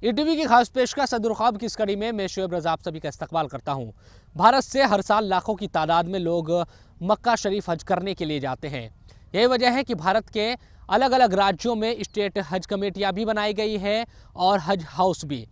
ETV की खास पेशकश सदर ख्वाब की इस कड़ी में मैं शोएब रज़ा आप सभी का इस्तकबाल करता हूँ। भारत से हर साल लाखों की तादाद में लोग मक्का शरीफ हज करने के लिए जाते हैं। यही वजह है कि भारत के अलग अलग राज्यों में स्टेट हज कमेटियाँ भी बनाई गई है और हज हाउस भी।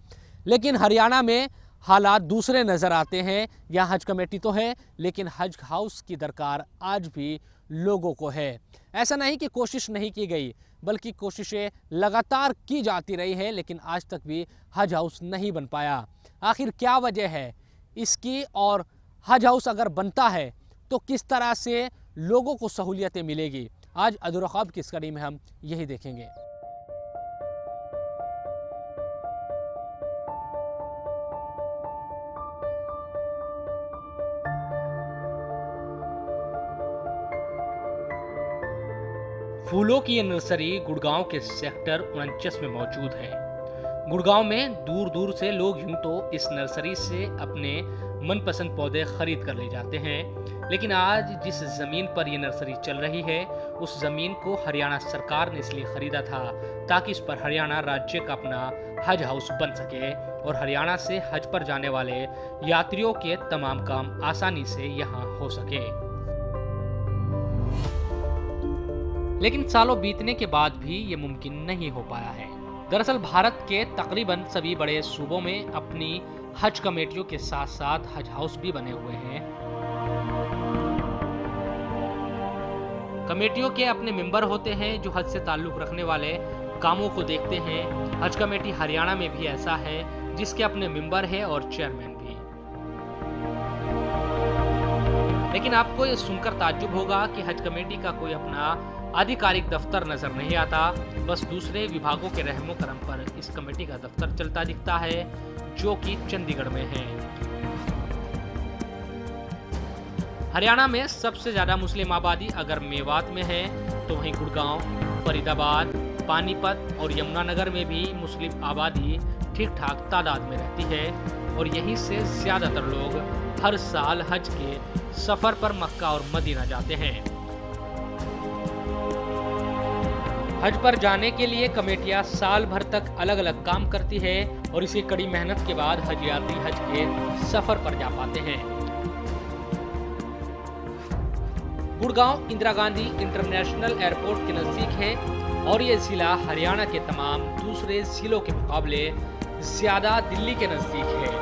लेकिन हरियाणा में हालात दूसरे नज़र आते हैं। यहाँ हज कमेटी तो है लेकिन हज हाउस की दरकार आज भी लोगों को है। ऐसा नहीं कि कोशिश नहीं की गई, बल्कि कोशिशें लगातार की जाती रही है, लेकिन आज तक भी हज हाउस नहीं बन पाया। आखिर क्या वजह है इसकी, और हज हाउस अगर बनता है तो किस तरह से लोगों को सहूलियतें मिलेगी? आज सदर ख्वाब की इस कड़ी में हम यही देखेंगे। फूलों की ये नर्सरी गुड़गांव के सेक्टर 49 में मौजूद है। गुड़गांव में दूर दूर से लोग यूं तो इस नर्सरी से अपने मनपसंद पौधे खरीद कर ले जाते हैं, लेकिन आज जिस जमीन पर यह नर्सरी चल रही है उस जमीन को हरियाणा सरकार ने इसलिए खरीदा था ताकि इस पर हरियाणा राज्य का अपना हज हाउस बन सके और हरियाणा से हज पर जाने वाले यात्रियों के तमाम काम आसानी से यहाँ हो सके। लेकिन सालों बीतने के बाद भी ये मुमकिन नहीं हो पाया है। दरअसल भारत के तकरीबन सभी बड़े सूबों में अपनी हज कमेटियों के साथ साथ हज हाउस भी बने हुए हैं। कमेटियों के अपने मेंबर होते हैं जो हज से ताल्लुक रखने वाले कामों को देखते हैं। हज कमेटी हरियाणा में भी ऐसा है जिसके अपने मेंबर है और चेयरमैन भी। लेकिन आपको ये सुनकर ताज्जुब होगा कि हज कमेटी का कोई अपना आधिकारिक दफ्तर नजर नहीं आता। बस दूसरे विभागों के रहमो करम पर इस कमेटी का दफ्तर चलता दिखता है, जो कि चंडीगढ़ में है। हरियाणा में सबसे ज्यादा मुस्लिम आबादी अगर मेवात में है तो वहीं गुड़गांव, फरीदाबाद, पानीपत और यमुनानगर में भी मुस्लिम आबादी ठीक ठाक तादाद में रहती है और यहीं से ज्यादातर लोग हर साल हज के सफर पर मक्का और मदीना जाते हैं। हज पर जाने के लिए कमेटियां साल भर तक अलग अलग काम करती है और इसी कड़ी मेहनत के बाद हज यात्री हज के सफर पर जा पाते हैं। गुड़गांव इंदिरा गांधी इंटरनेशनल एयरपोर्ट के नजदीक है और ये जिला हरियाणा के तमाम दूसरे जिलों के मुकाबले ज्यादा दिल्ली के नजदीक है।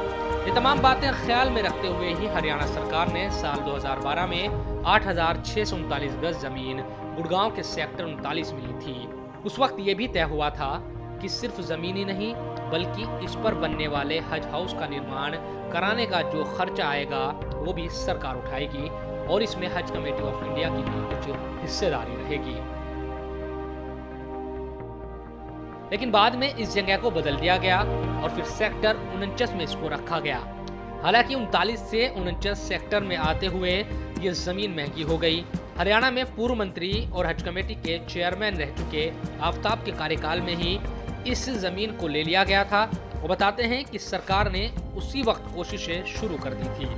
ये तमाम बातें ख्याल में रखते हुए ही हरियाणा सरकार ने साल 2012 में 8,639 गज जमीन गुड़गांव के सेक्टर 39 मिली थी। उस वक्त ये भी तय हुआ था कि सिर्फ जमीन ही नहीं बल्कि इस पर बनने वाले हज हाउस का निर्माण कराने का जो खर्चा आएगा वो भी सरकार उठाएगी और इसमें हज कमेटी ऑफ इंडिया की भी कुछ हिस्सेदारी रहेगी। लेकिन बाद में इस जगह को बदल दिया गया और फिर सेक्टर 49 में इसको रखा गया। हालांकि 39 से 49 सेक्टर में आते हुए ये जमीन महंगी हो गई। हरियाणा में पूर्व मंत्री और हज कमेटी के चेयरमैन रह चुके आफ्ताब के कार्यकाल में ही इस जमीन को ले लिया गया था। वो बताते हैं कि सरकार ने उसी वक्त कोशिशें शुरू कर दी थी,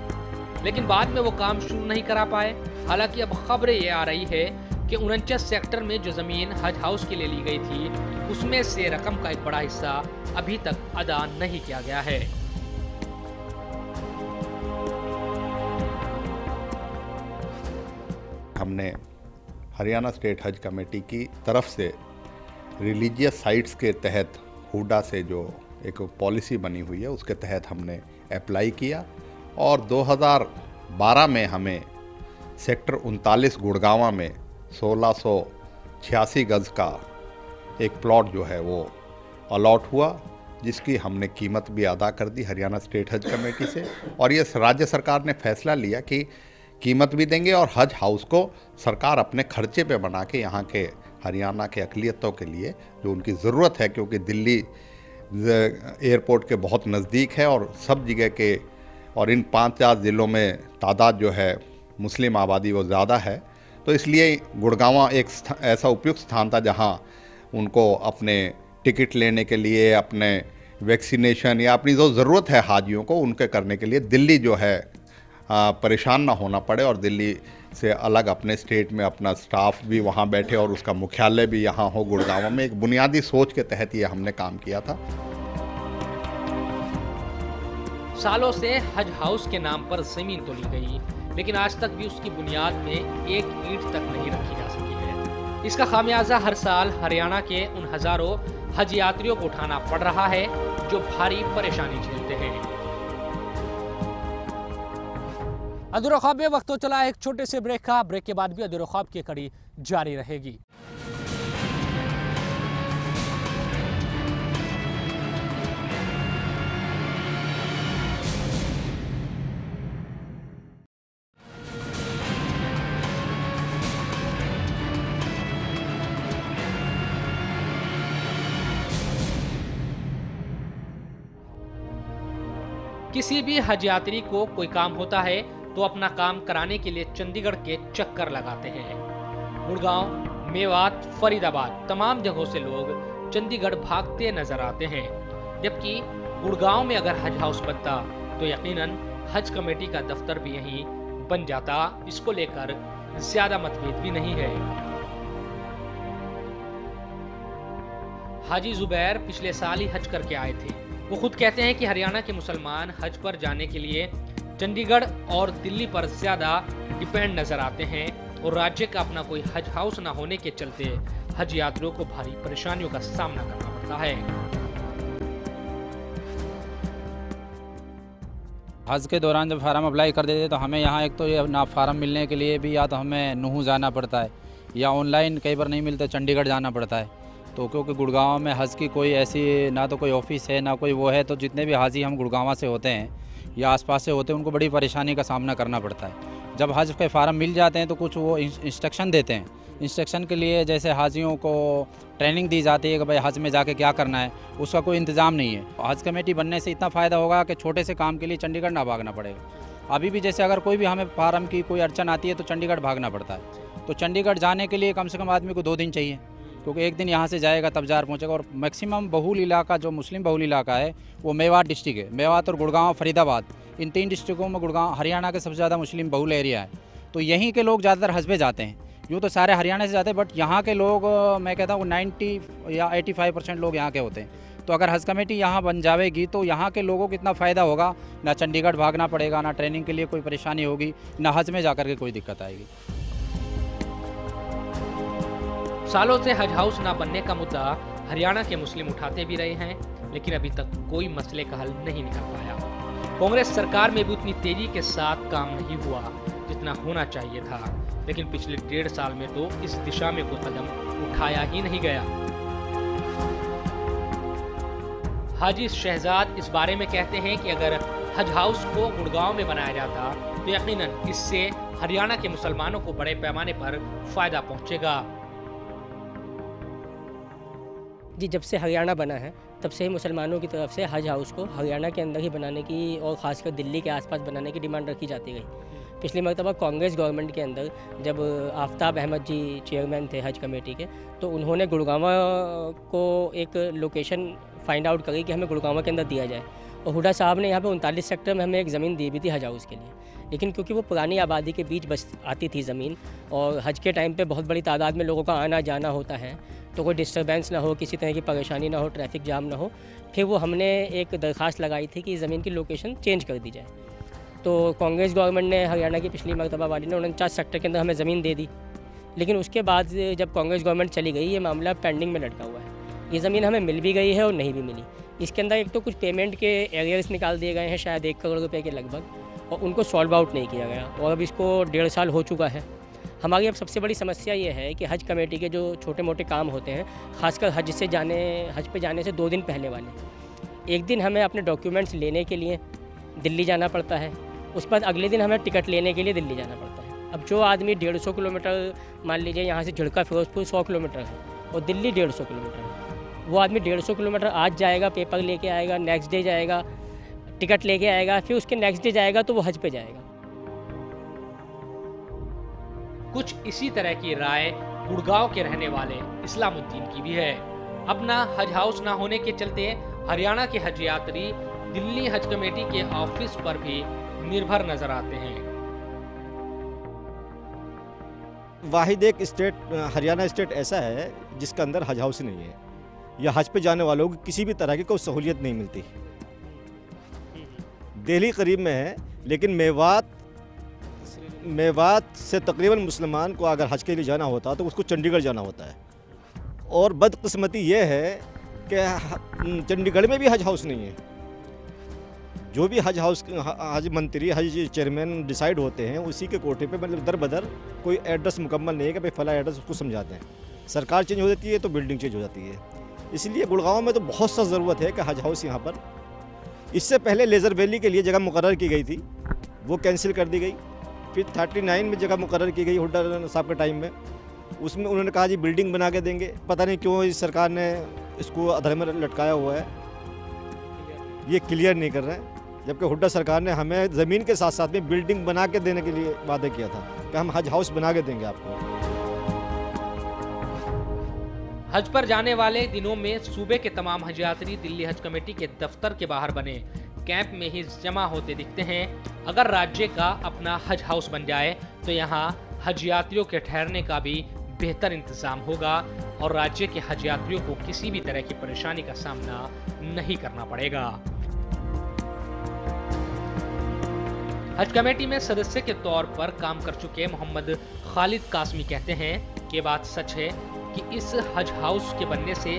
लेकिन बाद में वो काम शुरू नहीं करा पाए। हालांकि अब खबरें ये आ रही है कि 49 सेक्टर में जो जमीन हज हाउस के लिए ली गई थी उसमें से रकम का एक बड़ा हिस्सा अभी तक अदा नहीं किया गया है। हमने हरियाणा स्टेट हज कमेटी की तरफ से रिलीजियस साइट्स के तहत हुडा से जो एक पॉलिसी बनी हुई है उसके तहत हमने अप्लाई किया और 2012 में हमें सेक्टर 39 गुड़गांव में 1686 गज का एक प्लॉट जो है वो अलॉट हुआ, जिसकी हमने कीमत भी अदा कर दी हरियाणा स्टेट हज कमेटी से। और ये राज्य सरकार ने फैसला लिया कि कीमत भी देंगे और हज हाउस को सरकार अपने खर्चे पे बना के यहाँ के हरियाणा के अक़लियतों के लिए जो उनकी ज़रूरत है, क्योंकि दिल्ली एयरपोर्ट के बहुत नज़दीक है और सब जगह के और इन 5-4 ज़िलों में तादाद जो है मुस्लिम आबादी वो ज़्यादा है, तो इसलिए गुड़गांव एक ऐसा उपयुक्त स्थान था जहाँ उनको अपने टिकट लेने के लिए, अपने वैक्सीनेशन या अपनी जो ज़रूरत है हाजियों को उनके करने के लिए दिल्ली जो है परेशान ना होना पड़े और दिल्ली से अलग अपने स्टेट में अपना स्टाफ भी वहाँ बैठे और उसका मुख्यालय भी यहाँ हो गुड़गांव में। एक बुनियादी सोच के तहत ये हमने काम किया था। सालों से हज हाउस के नाम पर जमीन तो ली गई, लेकिन आज तक भी उसकी बुनियाद में एक ईंट तक नहीं रखी जा सकी है। इसका खामियाजा हर साल हरियाणा के उन हजारों हज यात्रियों को उठाना पड़ रहा है जो भारी परेशानी झेलते हैं। अधूरा ख्वाब में वक्त तो चला एक छोटे से ब्रेक का। ब्रेक के बाद भी अधूरा ख्वाब की कड़ी जारी रहेगी। किसी भी हज यात्री को कोई काम होता है तो अपना काम कराने के लिए चंडीगढ़ के चक्कर लगाते हैं। गुड़गांव, मेवात, फरीदाबाद तमाम जगहों से लोग चंडीगढ़ भागते नजर आते हैं। जबकि गुड़गांव में अगर हज हाउस बनता तो यकीनन हज कमेटी का दफ्तर भी यहीं बन जाता। इसको लेकर ज्यादा मतभेद भी नहीं है। हाजी जुबैर पिछले साल ही हज करके आए थे। वो खुद कहते हैं कि हरियाणा के मुसलमान हज पर जाने के लिए चंडीगढ़ और दिल्ली पर ज्यादा डिपेंड नजर आते हैं और राज्य का अपना कोई हज हाउस न होने के चलते हज यात्रियों को भारी परेशानियों का सामना करना पड़ता है। हज के दौरान जब फार्म अप्लाई कर देते तो हमें यहाँ एक तो ये ना फार्म मिलने के लिए भी या तो हमें नूहू जाना पड़ता है या ऑनलाइन कई बार नहीं मिलता चंडीगढ़ जाना पड़ता है। तो क्योंकि गुड़गांव में हज की कोई ऐसी ना तो कोई ऑफिस है ना कोई वो है, तो जितने भी हाजी हम गुड़गांव से होते हैं या आसपास से होते हैं उनको बड़ी परेशानी का सामना करना पड़ता है। जब हज के फार्म मिल जाते हैं तो कुछ वो इंस्ट्रक्शन देते हैं। इंस्ट्रक्शन के लिए जैसे हाजियों को ट्रेनिंग दी जाती है कि भाई हज में जाके क्या करना है, उसका कोई इंतज़ाम नहीं है। हज कमेटी बनने से इतना फ़ायदा होगा कि छोटे से काम के लिए चंडीगढ़ ना भागना पड़ेगा। अभी भी जैसे अगर कोई भी हमें फार्म की कोई अड़चन आती है तो चंडीगढ़ भागना पड़ता है। तो चंडीगढ़ जाने के लिए कम से कम आदमी को 2 दिन चाहिए, क्योंकि एक दिन यहाँ से जाएगा तब जार पहुँचेगा। और मैक्सिमम बहुल इलाका जो मुस्लिम बहुल इलाका है वो मेवात डिस्ट्रिक्ट है। मेवात और गुड़गांव, फरीदाबाद, इन 3 डिस्ट्रिक्टों में गुड़गांव हरियाणा के सबसे ज़्यादा मुस्लिम बहुल एरिया है। तो यहीं के लोग ज़्यादातर हज पे जाते हैं। यूँ तो सारे हरियाणा से जाते हैं, बट यहाँ के लोग मैं कहता हूँ 90 या 85% लोग यहाँ के होते हैं। तो अगर हज कमेटी यहाँ बन जाएगी तो यहाँ के लोगों को इतना फ़ायदा होगा, ना चंडीगढ़ भागना पड़ेगा, ना ट्रेनिंग के लिए कोई परेशानी होगी, ना हज में जाकर के कोई दिक्कत आएगी। सालों से हज हाउस ना बनने का मुद्दा हरियाणा के मुस्लिम उठाते भी रहे हैं, लेकिन अभी तक कोई मसले का हल नहीं निकल पाया। कांग्रेस सरकार में भी उतनी तेजी के साथ काम नहीं हुआ जितना होना चाहिए था, लेकिन पिछले 1.5 साल में तो इस दिशा में कोई कदम उठाया ही नहीं गया। हाजी शहजाद इस बारे में कहते हैं कि अगर हज हाउस को गुड़गांव में बनाया जाता तो यकीनन इससे हरियाणा के मुसलमानों को बड़े पैमाने पर फायदा पहुंचेगा। जी, जब से हरियाणा बना है तब से ही मुसलमानों की तरफ से हज हाउस को हरियाणा के अंदर ही बनाने की और ख़ासकर दिल्ली के आसपास बनाने की डिमांड रखी जाती गई। पिछली मरतबा कांग्रेस गवर्नमेंट के अंदर जब आफ्ताब अहमद जी चेयरमैन थे हज कमेटी के, तो उन्होंने गुड़गांव को एक लोकेशन फाइंड आउट करी कि हमें गुड़गांव के अंदर दिया जाए। और हुडा साहब ने यहाँ पे 39 सेक्टर में हमें एक ज़मीन दी भी थी हज हाउस के लिए, लेकिन क्योंकि वो पुरानी आबादी के बीच बस आती थी ज़मीन और हज के टाइम पे बहुत बड़ी तादाद में लोगों का आना जाना होता है, तो कोई डिस्टर्बेंस ना हो, किसी तरह की परेशानी ना हो, ट्रैफिक जाम ना हो, फिर वो हमने एक दरख्वास्त लगाई थी कि ज़मीन की लोकेशन चेंज कर दी जाए। तो कांग्रेस गवर्नमेंट ने हरियाणा की पिछली मरतबा वाली ने 49 सेक्टर के अंदर हमें ज़मीन दे दी, लेकिन उसके बाद जब कांग्रेस गवर्नमेंट चली गई ये मामला पेंडिंग में लटका हुआ है। ये ज़मीन हमें मिल भी गई है और नहीं भी मिली। इसके अंदर एक तो कुछ पेमेंट के एरियर्स निकाल दिए गए हैं शायद 1 करोड़ रुपए के लगभग, और उनको सॉल्व आउट नहीं किया गया और अब इसको 1.5 साल हो चुका है। हमारी अब सबसे बड़ी समस्या ये है कि हज कमेटी के जो छोटे मोटे काम होते हैं, ख़ासकर हज पे जाने से 2 दिन पहले वाले, एक दिन हमें अपने डॉक्यूमेंट्स लेने के लिए दिल्ली जाना पड़ता है, उस पर अगले दिन हमें टिकट लेने के लिए दिल्ली जाना पड़ता है। अब जो आदमी 150 किलोमीटर, मान लीजिए यहाँ से झिड़का फिरोजपुर 100 किलोमीटर है और दिल्ली 150 किलोमीटर है, वो आदमी 150 किलोमीटर आज जाएगा, पेपर लेके आएगा, नेक्स्ट डे जाएगा, टिकट लेके आएगा, फिर उसके नेक्स्ट डे जाएगा तो वो हज पे जाएगा। कुछ इसी तरह की राय गुड़गांव के रहने वाले इस्लामुद्दीन की भी है। अपना हज हाउस ना होने के चलते हरियाणा के हज यात्री दिल्ली हज कमेटी के ऑफिस पर भी निर्भर नजर आते हैं। वाहिद एक स्टेट हरियाणा स्टेट ऐसा है जिसके अंदर हज हाउस नहीं है, या हज पे जाने वालों को किसी भी तरह की कोई सहूलियत नहीं मिलती। दिल्ली करीब में है, लेकिन मेवात से तकरीबन मुसलमान को अगर हज के लिए जाना होता तो उसको चंडीगढ़ जाना होता है। और बदकिस्मती ये है कि चंडीगढ़ में भी हज हाउस नहीं है। जो भी हज मंत्री, हज चेयरमैन डिसाइड होते हैं उसी के कोटे पे मतलब दर बदर कोई एड्रेस मुकम्मल नहीं है कि भाई फला एड्रेस उसको समझाते हैं। सरकार चेंज हो जाती है तो बिल्डिंग चेंज हो जाती है। इसलिए गुड़गांव में तो बहुत सा ज़रूरत है कि हज हाउस यहाँ पर। इससे पहले लेज़र वैली के लिए जगह मुकर्रर की गई थी, वो कैंसिल कर दी गई। फिर 39 में जगह मुकर्रर की गई हुड्डा साहब के टाइम में, उसमें उन्होंने कहा जी बिल्डिंग बना के देंगे। पता नहीं क्यों इस सरकार ने इसको अधर में लटकाया हुआ है, ये क्लियर नहीं कर रहे हैं। जबकि हुड्डा सरकार ने हमें ज़मीन के साथ साथ में बिल्डिंग बना के देने के लिए वादा किया था कि हम हज हाउस बना के देंगे आपको। हज पर जाने वाले दिनों में सूबे के तमाम हज यात्री दिल्ली हज कमेटी के दफ्तर के बाहर बने कैंप में ही जमा होते दिखते हैं। अगर राज्य का अपना हज हाउस बन जाए तो यहाँ हज यात्रियों के ठहरने का भी बेहतर इंतजाम होगा और राज्य के हज यात्रियों को किसी भी तरह की परेशानी का सामना नहीं करना पड़ेगा। हज कमेटी में सदस्य के तौर पर काम कर चुके मोहम्मद खालिद कासमी कहते हैं कि ये बात सच है कि इस हज हाउस के बनने से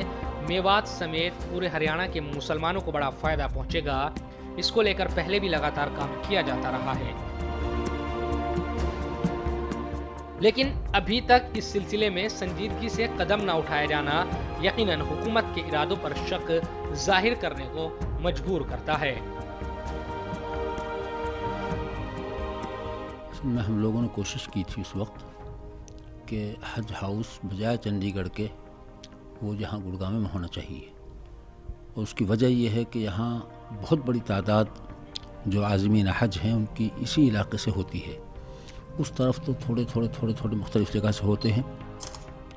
मेवात समेत पूरे हरियाणा के मुसलमानों को बड़ा फायदा पहुंचेगा। इसको लेकर पहले भी लगातार काम किया जाता रहा है, लेकिन अभी तक इस सिलसिले में संजीदगी से कदम न उठाया जाना यकीनन हुकूमत के इरादों पर शक जाहिर करने को मजबूर करता है। में हम लोगों ने कोशिश की थी उस वक्त कि हज हाउस बजाय चंडीगढ़ के वो जहाँ गुड़गांव में होना चाहिए। और उसकी वजह यह है कि यहाँ बहुत बड़ी तादाद जो आज़मीन हज हैं उनकी इसी इलाके से होती है। उस तरफ तो थोड़े थोड़े मुख्तलिफ़ जगह से होते हैं,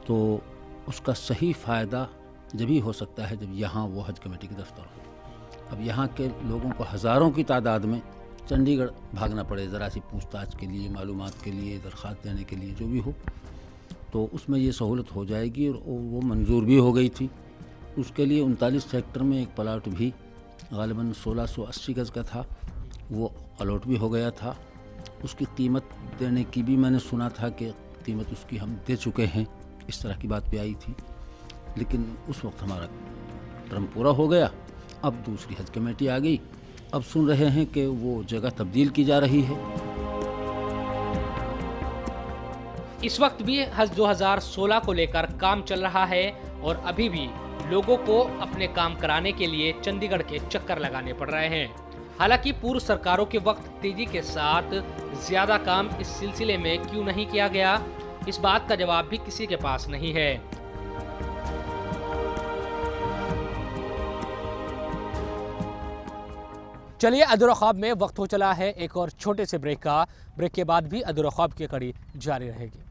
तो उसका सही फ़ायदा जब ही हो सकता है जब यहाँ वो हज कमेटी के दफ्तर हो। अब यहाँ के लोगों को हज़ारों की तादाद में चंडीगढ़ भागना पड़े ज़रा सी पूछताछ के लिए, मालूमात के लिए, दरख्वास्त देने के लिए, जो भी हो, तो उसमें ये सहूलत हो जाएगी। और वो मंजूर भी हो गई थी। उसके लिए 39 सेक्टर में एक प्लाट भी ग़ालिबन 1680 गज़ का था, वो अलॉट भी हो गया था। उसकी कीमत देने की भी मैंने सुना था कि कीमत उसकी हम दे चुके हैं, इस तरह की बात भी आई थी। लेकिन उस वक्त हमारा टर्म पूरा हो गया। अब दूसरी हज कमेटी आ गई। अब सुन रहे हैं कि वो जगह तब्दील की जा रही है। इस वक्त भी हज 2016 को लेकर काम चल रहा है और अभी भी लोगों को अपने काम कराने के लिए चंडीगढ़ के चक्कर लगाने पड़ रहे हैं। हालांकि पूर्व सरकारों के वक्त तेजी के साथ ज्यादा काम इस सिलसिले में क्यों नहीं किया गया, इस बात का जवाब भी किसी के पास नहीं है। चलिए अधूरा ख्वाब में वक्त हो चला है एक और छोटे से ब्रेक का। ब्रेक के बाद भी अधूरा ख्वाब की कड़ी जारी रहेगी।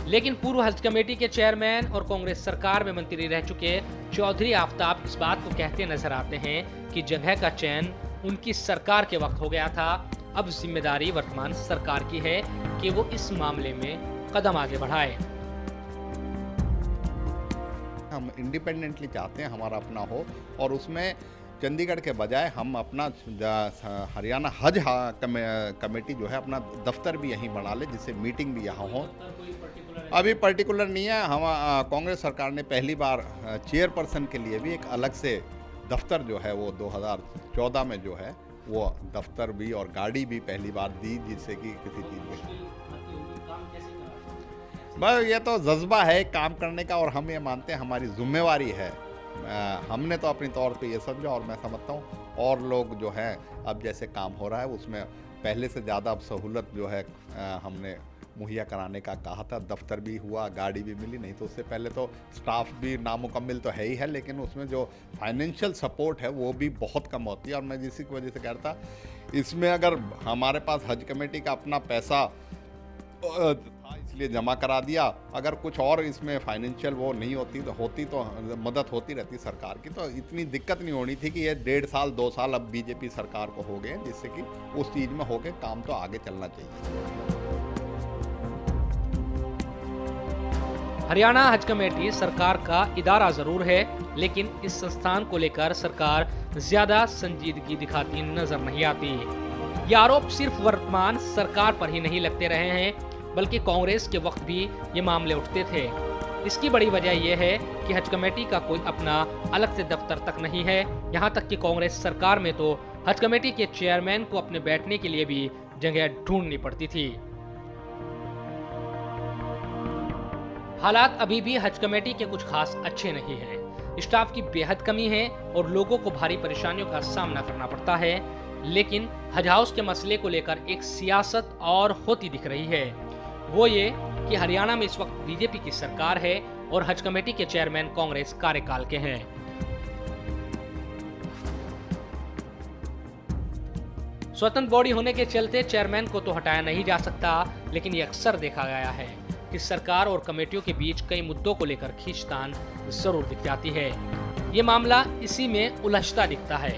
लेकिन पूर्व हज कमेटी के चेयरमैन और कांग्रेस सरकार में मंत्री रह चुके चौधरी आफ्ताब इस बात को कहते नजर आते हैं कि जगह का चयन उनकी सरकार के वक्त हो गया था। अब जिम्मेदारी वर्तमान सरकार की है कि वो इस मामले में कदम आगे बढ़ाए। हम इंडिपेंडेंटली चाहते हैं हमारा अपना हो, और उसमें चंडीगढ़ के बजाय हम अपना हरियाणा हज कमेटी जो है अपना दफ्तर भी यहीं बना ले, जिससे मीटिंग भी यहाँ हो। अभी पर्टिकुलर नहीं है। हम कांग्रेस सरकार ने पहली बार चेयरपर्सन के लिए भी एक अलग से दफ्तर जो है वो 2014 में जो है वो दफ्तर भी और गाड़ी भी पहली बार दी, जिससे कि किसी चीज़ में बस ये तो जज्बा है काम करने का, और हम ये मानते हैं हमारी जिम्मेवारी है। हमने तो अपने तौर पे ये समझा, और मैं समझता हूँ और लोग जो है अब जैसे काम हो रहा है उसमें पहले से ज़्यादा अब सहूलत जो है हमने मुहैया कराने का कहा था। दफ्तर भी हुआ, गाड़ी भी मिली, नहीं तो उससे पहले तो स्टाफ भी नामुकम्मिल तो है ही है, लेकिन उसमें जो फाइनेंशियल सपोर्ट है वो भी बहुत कम होती है। और मैं जिसी की वजह से कह रहा था, इसमें अगर हमारे पास हज कमेटी का अपना पैसा था, इसलिए जमा करा दिया। अगर कुछ और इसमें फाइनेंशियल वो नहीं होती तो मदद होती रहती सरकार की, तो इतनी दिक्कत नहीं होनी थी कि ये 1.5 साल 2 साल अब बीजेपी सरकार को हो गए, जिससे कि उस चीज़ में होके काम तो आगे चलना चाहिए। हरियाणा हज कमेटी सरकार का इदारा जरूर है, लेकिन इस संस्थान को लेकर सरकार ज्यादा संजीदगी दिखाती नजर नहीं आती। ये आरोप सिर्फ वर्तमान सरकार पर ही नहीं लगते रहे हैं, बल्कि कांग्रेस के वक्त भी ये मामले उठते थे। इसकी बड़ी वजह यह है कि हज कमेटी का कोई अपना अलग से दफ्तर तक नहीं है। यहाँ तक कि कांग्रेस सरकार में तो हज कमेटी के चेयरमैन को अपने बैठने के लिए भी जगह ढूंढनी पड़ती थी। हालात अभी भी हज कमेटी के कुछ खास अच्छे नहीं हैं। स्टाफ की बेहद कमी है और लोगों को भारी परेशानियों का सामना करना पड़ता है। लेकिन हज हाउस के मसले को लेकर एक सियासत और होती दिख रही है। वो ये कि हरियाणा में इस वक्त बीजेपी की सरकार है और हज कमेटी के चेयरमैन कांग्रेस कार्यकाल के हैं। स्वतंत्र बॉडी होने के चलते चेयरमैन को तो हटाया नहीं जा सकता, लेकिन ये अक्सर देखा गया है कि सरकार और कमेटियों के बीच कई मुद्दों को लेकर खींचतान जरूर दिख जाती है। ये मामला इसी में उलझता दिखता है।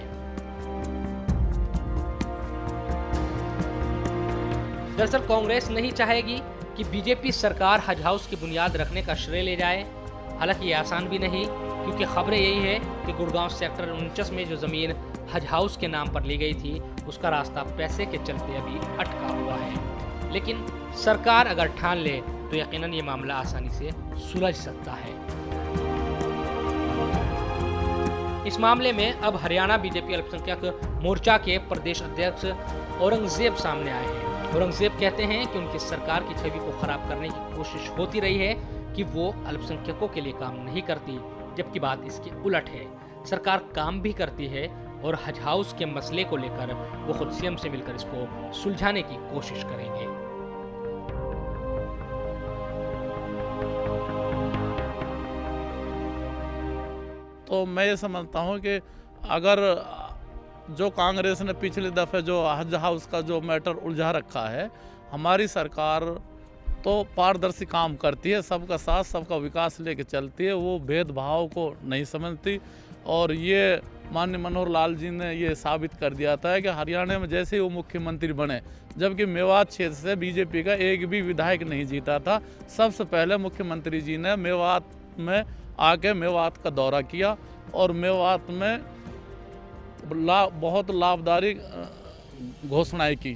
दरअसल कांग्रेस नहीं चाहेगी कि बीजेपी सरकार हज हाउस की बुनियाद रखने का श्रेय ले जाए। हालांकि ये आसान भी नहीं, क्योंकि खबरें यही है कि गुड़गांव सेक्टर 49 में जो जमीन हज हाउस के नाम पर ली गई थी, उसका रास्ता पैसे के चलते अभी अटका हुआ है। लेकिन सरकार अगर ठान ले तो यकीनन ये मामला आसानी से सुलझ सकता है। इस मामले में अब हरियाणा बीजेपी अल्पसंख्यक मोर्चा के प्रदेश अध्यक्ष औरंगजेब सामने आए हैं। औरंगजेब कहते हैं कि उनकी सरकार की छवि को खराब करने की कोशिश होती रही है कि वो अल्पसंख्यकों के लिए काम नहीं करती, जबकि बात इसके उलट है। सरकार काम भी करती है और हज हाउस के मसले को लेकर वो खुद सीएम से मिलकर इसको सुलझाने की कोशिश करेंगे। तो मैं ये समझता हूँ कि अगर जो कांग्रेस ने पिछले दफ़े जो हज हाउस का जो मैटर उलझा रखा है, हमारी सरकार तो पारदर्शी काम करती है, सबका साथ सबका विकास लेके चलती है, वो भेदभाव को नहीं समझती। और ये माननीय मनोहर लाल जी ने ये साबित कर दिया था कि हरियाणा में जैसे ही वो मुख्यमंत्री बने, जबकि मेवात क्षेत्र से बीजेपी का एक भी विधायक नहीं जीता था, सबसे पहले मुख्यमंत्री जी ने मेवात में आके मेवात का दौरा किया और मेवात में बहुत लाभदायी घोषणाएं की।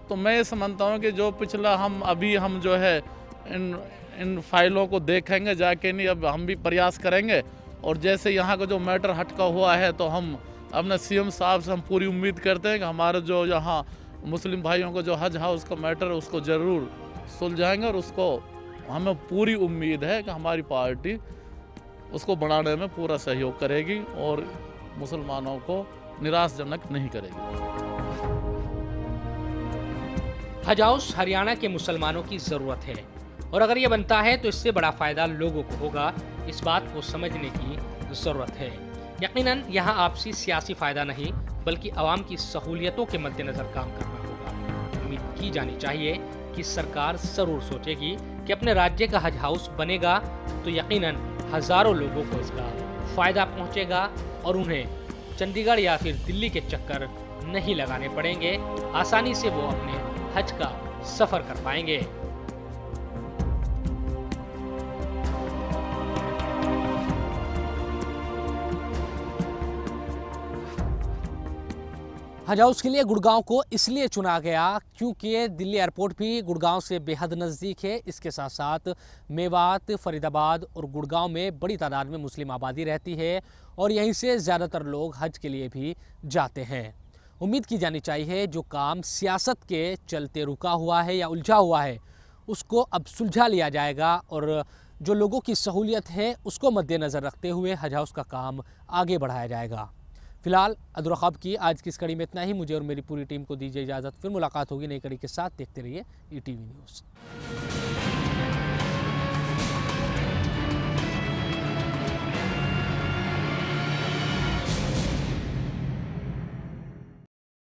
तो मैं ये समझता हूँ कि जो पिछला हम जो है इन फाइलों को देखेंगे जाके, नहीं अब हम भी प्रयास करेंगे। और जैसे यहाँ का जो मैटर हटका हुआ है, तो हम अपने सीएम साहब से हम पूरी उम्मीद करते हैं कि हमारे जो यहाँ मुस्लिम भाइयों को जो हज हाउस का मैटर है उसको ज़रूर सुलझाएंगे। और उसको हमें पूरी उम्मीद है कि हमारी पार्टी उसको बढ़ाने में पूरा सहयोग करेगी और मुसलमानों को निराशजनक नहीं करेगी। हज हाउस हरियाणा के मुसलमानों की जरूरत है और अगर ये बनता है तो इससे बड़ा फायदा लोगों को होगा। इस बात को समझने की जरूरत है। यकीनन यहाँ आपसी सियासी फायदा नहीं, बल्कि आवाम की सहूलियतों के मद्देनजर काम करना होगा। उम्मीद की जानी चाहिए कि सरकार जरूर सोचेगी कि अपने राज्य का हज हाउस बनेगा तो यकीनन हजारों लोगों को इसका फायदा पहुंचेगा और उन्हें चंडीगढ़ या फिर दिल्ली के चक्कर नहीं लगाने पड़ेंगे। आसानी से वो अपने हज का सफर कर पाएंगे। हज हाउस के लिए गुड़गांव को इसलिए चुना गया क्योंकि दिल्ली एयरपोर्ट भी गुड़गांव से बेहद नज़दीक है। इसके साथ साथ मेवात, फरीदाबाद और गुड़गांव में बड़ी तादाद में मुस्लिम आबादी रहती है और यहीं से ज़्यादातर लोग हज के लिए भी जाते हैं। उम्मीद की जानी चाहिए जो काम सियासत के चलते रुका हुआ है या उलझा हुआ है, उसको अब सुलझा लिया जाएगा और जो लोगों की सहूलियत है उसको मद्देनज़र रखते हुए हज हाउस का काम आगे बढ़ाया जाएगा। फिलहाल अब्दुल वहाब की आज की इस कड़ी में इतना ही। मुझे और मेरी पूरी टीम को दीजिए इजाज़त। फिर मुलाकात होगी नई कड़ी के साथ। देखते रहिए ETV न्यूज़।